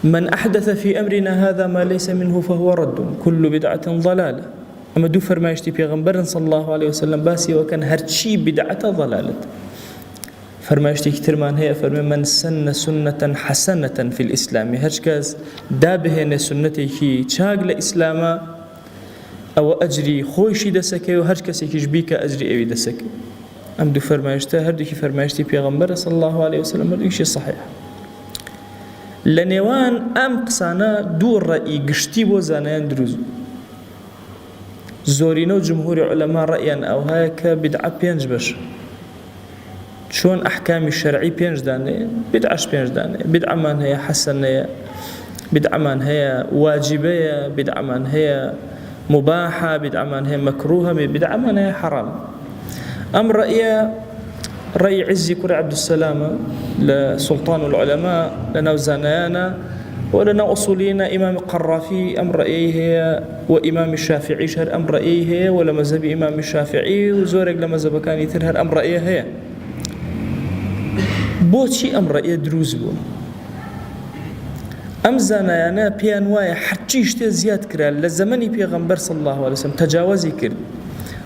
من أحدث في أمرنا هذا ما ليس منه فهو رد كل بدعة ضلالة. أما دو فرمايشتي پیغمبر صلى الله عليه وسلم باسي وكان هرشي بدعة ضلالة. فرمايشتي كترمان هي فرمي من سن سنة حسنة في الإسلام هرشكاز دابهن سنتي كي چاق لإسلاما أو أجري خوشي دسكي وهرشكاسي كيشبيك أجري أوي دسكي. أم دو فرمايشتا هردوكي فرمايشتي پیغمبر صلى الله عليه وسلم هردوكي صحيح. لنيوان أم قصانا دور رأي قشتي بوزانيان دروزو زورينو جمهور علماء رأيان أو هاك بدعة بينج بش شون أحكام الشرعي بينج داني بدعش بينج داني بدعة من هي حسنة بدعة من هي واجبية بدعة من هي مباحة بدعة من هي مكروهة بدعة من هي حرام. أم رأي عزي كري عبد السلام لسلطان العلماء لنا وزانيانا ولنا أصولينا إمام القرافي أم رأيه هي وإمام الشافعي شهر أم رأيه هي ولا مذهب إمام الشافعي وزورك لمذهب كان يترهر أم رأيه هي بوشي أم رأيه دروز بو أم زانيانا بيان وايا حتشيشتي زياد كرال لزماني بيغمبر صلى الله عليه وسلم تجاوزي كرد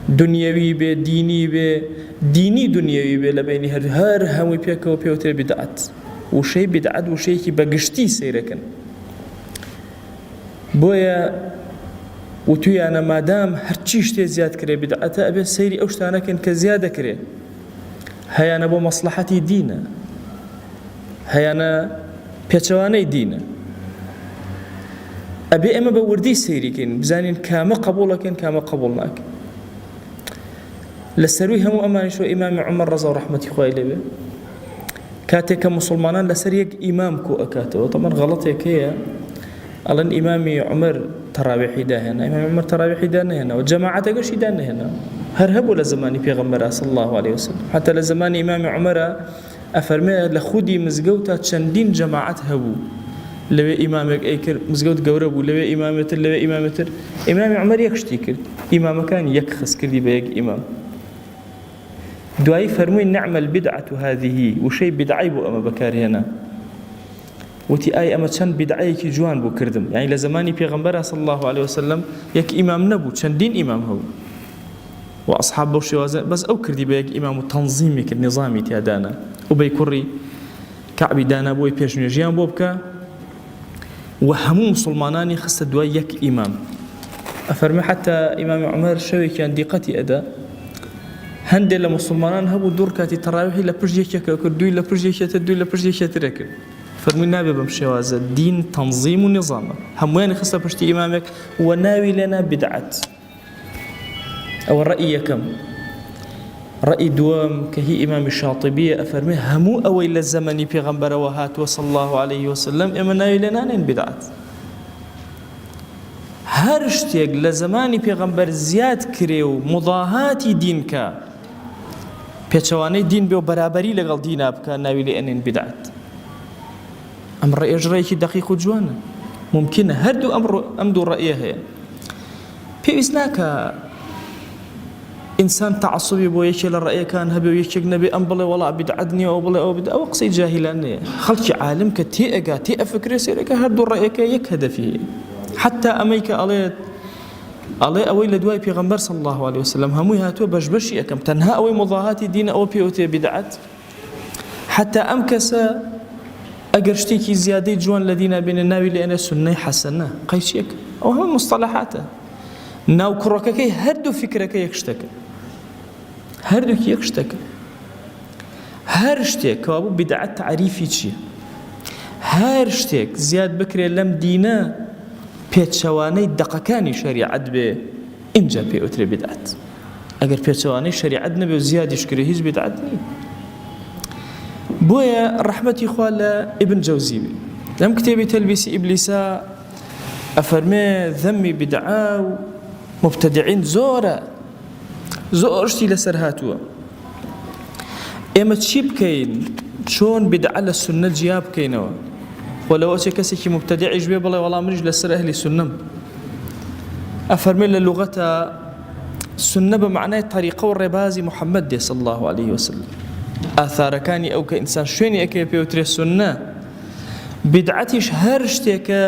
دنيوي به ديني به ديني دنيوي به لبيني هر همي بيك وبيوتر بدعت وشي بدعت وشي كي بقشتي سيركن بويا وتوي أنا مادام هرتشيش تي زياد كري بدعته أبي سيري أوشتانا كن كزيادة كري هيا أنا بو مصلحتي دينا هيا أنا بيتشواني دينا أبي أما بوردي سيري كن بزانين كاما قبولك كاما قبولناك لسروي هم أماني شو إمام عمر رضا ورحمة خوي لبه كاتك مسلمان لسريك إمامكو أكاته طبعا غلط هي ألان إمامي عمر تراويحي ده هنا إمام عمر تراويحي ده هنا وجماعة قرشي ده هنا هرهبوا لزماني بيغمبر صلى الله عليه وسلم حتى لزمان إمام عمر أفرمي لخودي مزقوتا تشندين جماعة هبو لو إمامك أيكر مزقوت قوربو لو إمامتر إمام عمر يكشتي كرد إمام كان يكخس كردي بيك إمام دعاي فرمي نعم البدعة هذه وشي بدعي بو أما بكار هنا وتي آي أما چند بدعي كي جوان بو كردم يعني لزماني بيغمبر صلى الله عليه وسلم يك إمام نبو چندين إمام هو وأصحاب بوشي وازن بس أو كردي بيك إمام تنظيمي كالنظامي تيادانا وبيكوري كعبي دانا بوي بيش نجيان بوبكا وهمو مسلماناني خست دعاي يك إمام أفرمي حتى إمام عمر شوي كان دقتي أدا هندي لمسلمان هبو دور كاتي تراويحي لبرجيكا كردوي لبرجيكا تدوي لبرجيكا تركب فرمي نابي بمشيوازة دين تنظيم ونظام هموين خصة برشتي إمامك وناوي لنا بدعة أو الرأي كم رأي دوام كهي إمام الشاطبية أفرمي همو أوي للزمن في غنبر وهات وصلى الله عليه وسلم إما ناوي لنا نين بدعة هرشتيق لزماني في غنبر زياد كريو مضاهاتي دينك بيتشواني دين بيو برابري لغل دينا بكا ناوي لأنين بدعت أمر رأي أجريكي دقيق جوانا ممكن هردو أمدو رأيه هي بيوزناك إنسان تعصبي بو يكي للرأي كان هبي ويكي نبي أمبلي ولا بدعدني أو بلي أو بدع أو قصي جاهلاني خلقي عالم كتيئة تيئة فكري سيرك هردو رأيك يك هدفي حتى أميك عليه أوي لدواي بيغمبر صلى الله عليه وسلم هموي هاتوا بشبشي أكم تنها أوي مضاهاتي دين أو بيوتي بدعت حتى أمكسا أقرشتيكي زيادة جوان الذين بين الناوي لأن سنة حسنة قيشيك أو هم مصطلحاته ناو كرككي هردو فكرك يكشتك هردو كي يكشتك هرشتك وابو بدعت تعريفي شي هرشتك زياد بكري لم دينا پێچەوانەی دەقەکانی شەریعەت بێ ئینجا پێ ئەوترێ بدعەت ئەگەر پێچەوانەی شەریعەت نەبێ و زیادیش کرێ هیچ بدعەت نییە بۆیە ڕەحمەتی خوا لە ئیبن جەوزی بێ لەم کتێبی تەلبیسی ئیبلیسا ئەفەرمێ ذەمی بدعە و مبتەدعین زۆر شتی لەسەر هاتووە ئێمە چی بکەین چۆن بدعە لە سوننە جیا بکەینەوە ولو أشي كسي مبتدع يجبي بالله والله مريج لسر أهل السنة أفرمي للغة السنة بمعنى طريقة والربازي محمد صلى الله عليه وسلم آثار كاني أو كإنسان شويني أكي بيوتري السنة بدعتش هر شتێکە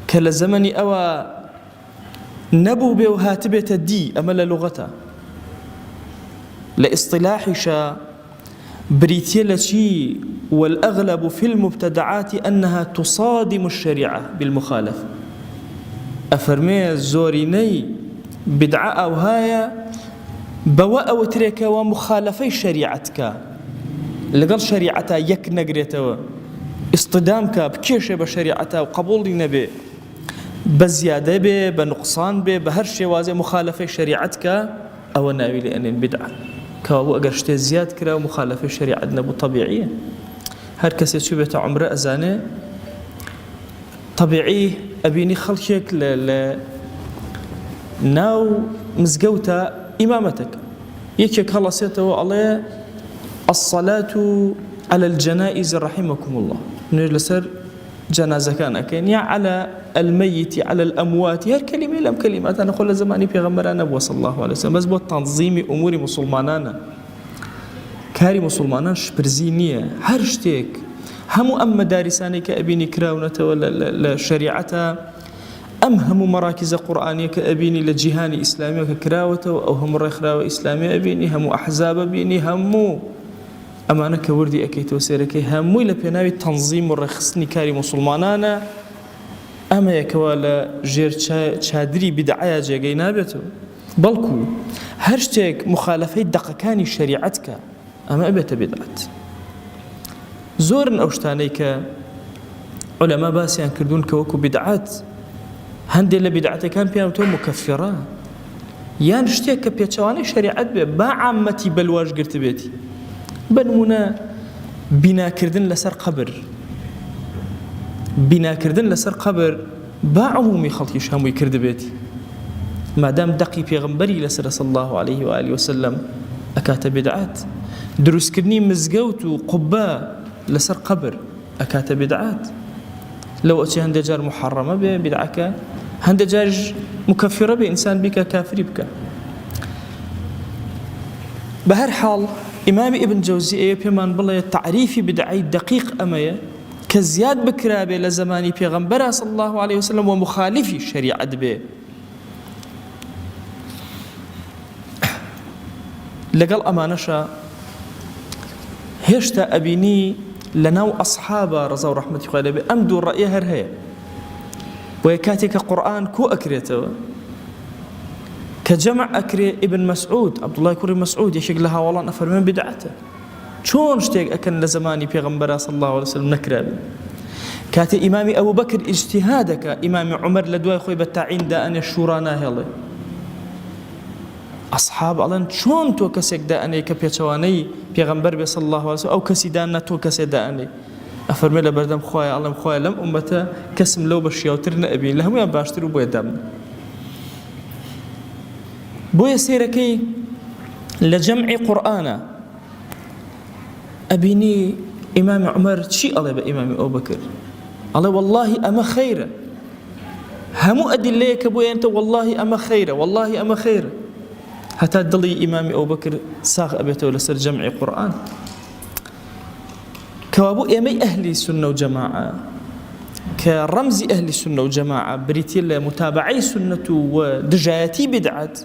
کە لە زەمەنی ئەوە نەبوو بێ و هاتبێتە دی ئەمە لە لوغەتە لە ئیصطلاحیشە بريتية لشي والأغلب في المبتدعات أنها تصادم الشريعة بالمخالفة أفرمي زوريني بدعة أو هاي بواء وتريك ومخالفي شريعتك لقل شريعتها يك نقريتها اصطدامك بكيش بشريعتها وقبول نبي بزيادة به بنقصان به بهرشي وازي مخالفي شريعتك أو ناوي لأن البدعة كابو أجر شتى زياد كرا ومخالفة الشريعة نبو طبيعية هر كسي شو بيت عمره أزانه طبيعي أبيني خلقك ناو مزجوتا إمامتك يكي خلصيته على الصلاة على الجنائز رحمكم الله نجلسر جنازة كان أكين يا على الميت على الأموات هي الكلمة لم كلمات أنا أقول زماني في غمرنا أبو صلى الله عليه وسلم بس بو تنظيم أمور مسلمانانا كاري مسلمانان شبرزينية هرشتك هم أم مدارساني كأبيني كراونة ولا شريعتها هم مراكز قرآنية كأبيني لجهاني إسلامية ككراوة أو هم رخراوة إسلامية أبيني هم أحزاب أبيني هم أما أنا كوردي أكيد وسيركي هم إلى بناوي تنظيم ورخصني كاري مسلمانانا أما يكوالا جير شادري بدعايا جاي نابته بلكو هرشتك مخالفة دقكاني شريعتك أما أبيت بدعت زور أوشتانيك علماء باسيان كردون كوكو بدعات هندي لبدعتك كان بيانوتو مكفرة يان شتيك بيتشواني شريعت با عامتي بلواج قرت بيتي بنمونا بنا كردن لسر قبر بنا كردن لسر قبر با عمومي خلقيش همو يكرد بيتي ما دام دقي بيغمبري لسر صلى الله عليه وآله وسلم أكات بدعات دروس كرني مزقوت وقباء لسر قبر أكات بدعات لو أتي هندجار محرمة بدعك هندجار مكفرة بإنسان بك كافر بك بهر حال إمام ابن جوزي بيمان بالله تعريفي بدعي دقيق أمية كزياد بكرابة لزماني بيغمبرة صلى الله عليه وسلم ومخالفي الشريعة به لقل أمانشا هشتا أبيني لناو أصحاب رضا ورحمة الله أمدو الرأي هرهي ويكاتك قرآن كو أكريته كجمع أكري ابن مسعود عبد الله كوري مسعود يشق لها والله نفر من بدعته شون شتيق أكن لزماني بيغمبرا صلى الله عليه وسلم نكرابي كاتي إمامي أبو بكر اجتهادك إمامي عمر لدواي خوي بتاعين دا أن الشورى ناهلي أصحاب الله شون تو كسيك دا أني كبيتواني بيغمبر صلى الله عليه وسلم أو كسيدان تو كسي دا أني أفرمي لبردم خوايا الله خوايا لم أمتا كسم لو بشياوترنا أبي لهم يان باشتروا بويا دامنا بويا سيركي لجمع قرآن أبيني إمام عمر شيء الله بإمام أبو بكر الله والله أما خير همو أدليك بويا أنت والله أما خير والله أما خير حتى دلي إمام أبو بكر ساق أبيته لسر جمع قرآن كوابو إمي أهل السنة وجماعة كرمز أهل السنة وجماعة بريتيلا متابعي سنة ودجاياتي بدعات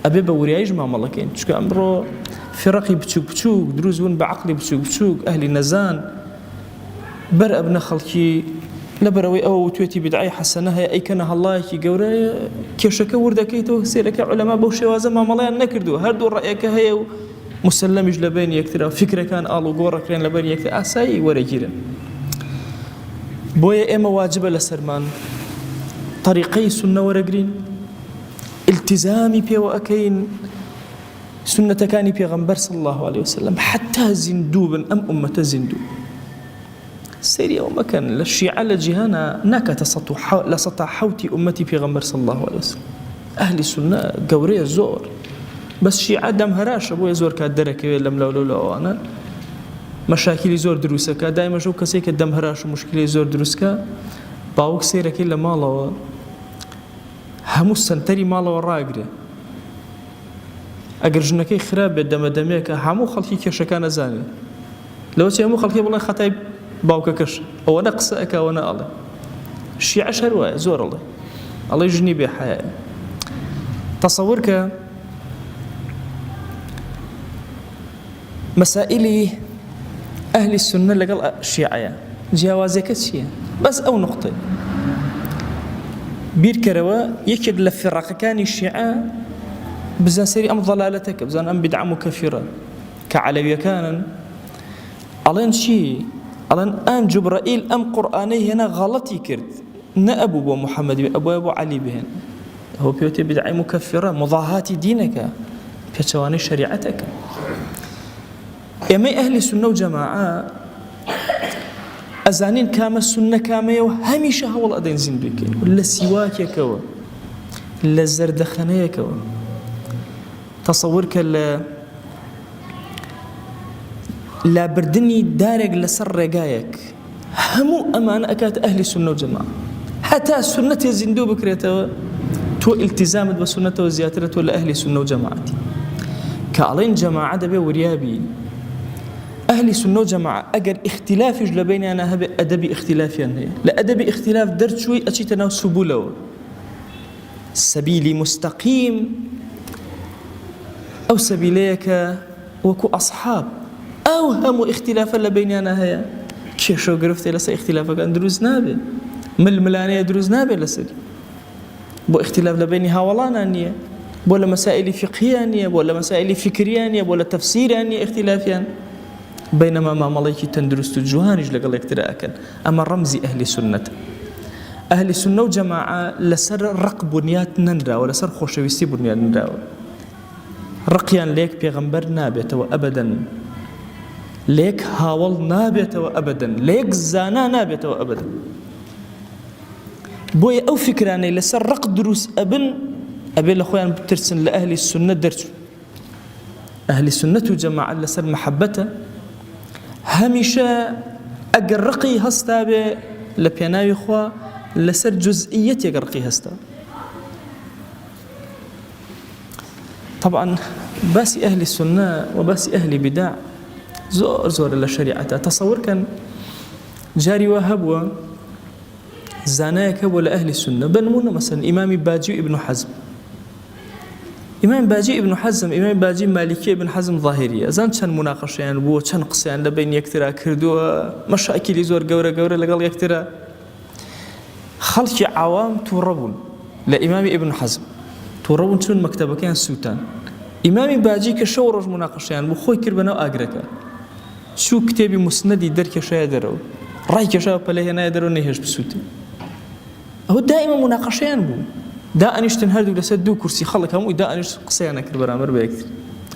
أبي بورياج ما ملكين شكو أمره فرقي بتشوك دروزون بعقلي بتشوك أهل نزان بر ابن خلقي لبروي أو تويتي بدعي حسنها أي كانها الله كي جورا كيشك وردا كيتو سيرك علماء بوشي وازم ما ملايا نكردو هردو رأيك هي مسلم لبين يكتر فكرة كان آلو جورا كرين لبين يكتر أساي ورجيرا بويا إما واجبة لسرمان طريقي سنة ورجرين التزامي بي وأكين سنة كاني بيغمبر صلى الله عليه وسلم حتى زندوبا أمة زندوب سيريا ومكان للشيعة لجهانا ناكا لسطع حوتي أمتي بيغمبر صلى الله عليه وسلم أهل السنة قورية زور بس شيعة دم هراش أبويا زور كادرك لم لو أنا مشاكل زور دروسك دائما جو كسيك الدم هراش ومشكلة زور دروسك باوك سيرك إلا مالا همو السنتري مالا وراقري أجر جنكي خراب الدم دميك همو خلقي كشكان زاني لو تي همو خلقي والله خطايب باوككش أو نقصك وأنا الله الشيعة شروع زور الله يجني بحياة تصورك مسائل أهل السنة لقال الشيعة جوازك الشيعة بس أو نقطة بيركروا يكد لفرق كان الشيعة بزان سري أم ضلالتك بزان أم بدعة مكفرة كعلوية كان ألان شيء ألان أم جبرائيل أم قرآني هنا غلطي كرد نا أبو محمد أبو علي بهن هو بيوتي بدعة مكفرة مضاهاة دينك بيتواني شريعتك يا أهل السنة وجماعة أزانين كاما السنة كاما وهميشه هو الأدين زين بك ولا سواك يكوا لا زردخانة يكوا تصورك لا بردني دارق لسر رقايك همو أمان أكات أهل السنة وجماعة حتى السنة يزندو بكريتوا تو التزامت بسنة وزياترة ولا أهل السنة وجماعتي كالين جماعة دبي وريابي أهل السنة وجماعة أجر اختلاف جلبين أنا هبي أدبي اختلاف يعني لا أدبي اختلاف درت شوي أشيتنا سبوله سبيلي مستقيم أو سبيليك وكو أصحاب أو هم اختلافا لبين أنا هيا كيشو قرفت لسا اختلافك أن دروز نابي ململانية دروز نابي لسا بو اختلاف لبيني هاولانا أنية بولا مسائل فقهية أنية بولا مسائل فكرية أنية بولا تفسير أنية اختلافيا بينما ما ملايكي تندرست الجوهانج لقال اقتراءك أما رمزي أهل السنة وجماعة لسر رق بنيات نندرا ولا سر خوشويستي بنيات نندرا رقيان ليك بيغمبر نابت وأبدا ليك هاول نابت وأبدا ليك زانا نابت وأبدا بوي أو فكراني لسر رق دروس أبي لأخوان بترسن لأهل السنة درس أهل السنة وجماعة لسر محبته هميشه أجر رقي هستا به لبيناوي خوا لسر جزئية أجر رقي هستا طبعا باسي أهل السنة وباسي أهل بدع زور للشريعة تصور كان جاري وهبوا زاناك ولا أهل السنة بنمونا مثلا إمام باجي ابن حزم إمام باجي ابن حزم إمام باجي مالكي ابن حزم ظاهرية زان كان مناقشة يعني بو كان قصيان لبين يكترا كردوا مشاكل زور قورة لقال يكترا خلق عوام توربون لإمام ابن حزم توربون شون مكتبه كان سوتان إمام باجي كشورج مناقشة يعني بو خوي كربنا وأقرك شو كتابي مسندي درك شادرو رأي كشاب بله هنا يدرو نهج بسوتي هو دائما مناقشة يعني بو دا أنيش تنهردو لسدو كرسي خلق همو دا أنيش قصيانا كربرامر بيكتر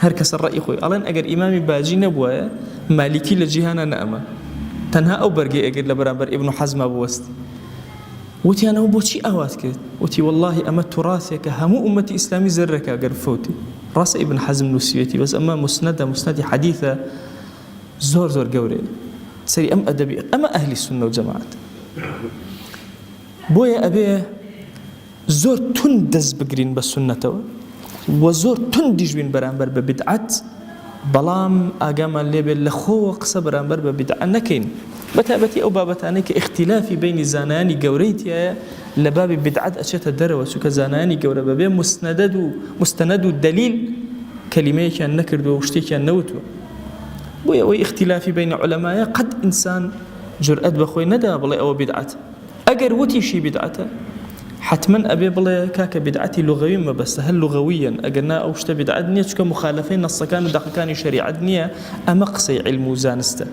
هركس الرأي خوي ألان أجر إمامي باجي نبوه مالكي لجهانا نأمة تنها أو برقي أجر لبرامر ابن حزم أبو وست وتي أنا بوشي أهوات كده وتي والله أما تراثك همو أمتي إسلامي زرك أجر فوتي راس ابن حزم نسيتي بس أما مسندة حديثة زور قوري سري أم أدبي أما أهل السنة والجماعة بويا أبيه زور تندز بقرين بالسنة وزور تندج بين برامبر ببدعات بلام أقام الليبل لخو قصة برامبر ببدعة نكين بتابتي أو بابتانيك اختلافي بين زاناني قوريتي لباب بدعات أشياء الدروة سوك زاناني قورة بابي مستند الدليل كلمة كان نكرد وشتي كان نوتو وي اختلافي بين علماء قد إنسان جرأة بخوي ندى بلي أو بدعات أجر وتي شي بدعته حتما أبي بلا كاك بدعتي لغوية ما بس هل لغويا أجرنا أو شت بدعتني كمخالفين نص كانوا دقيقان شريعتني أمقصي علم وزانسته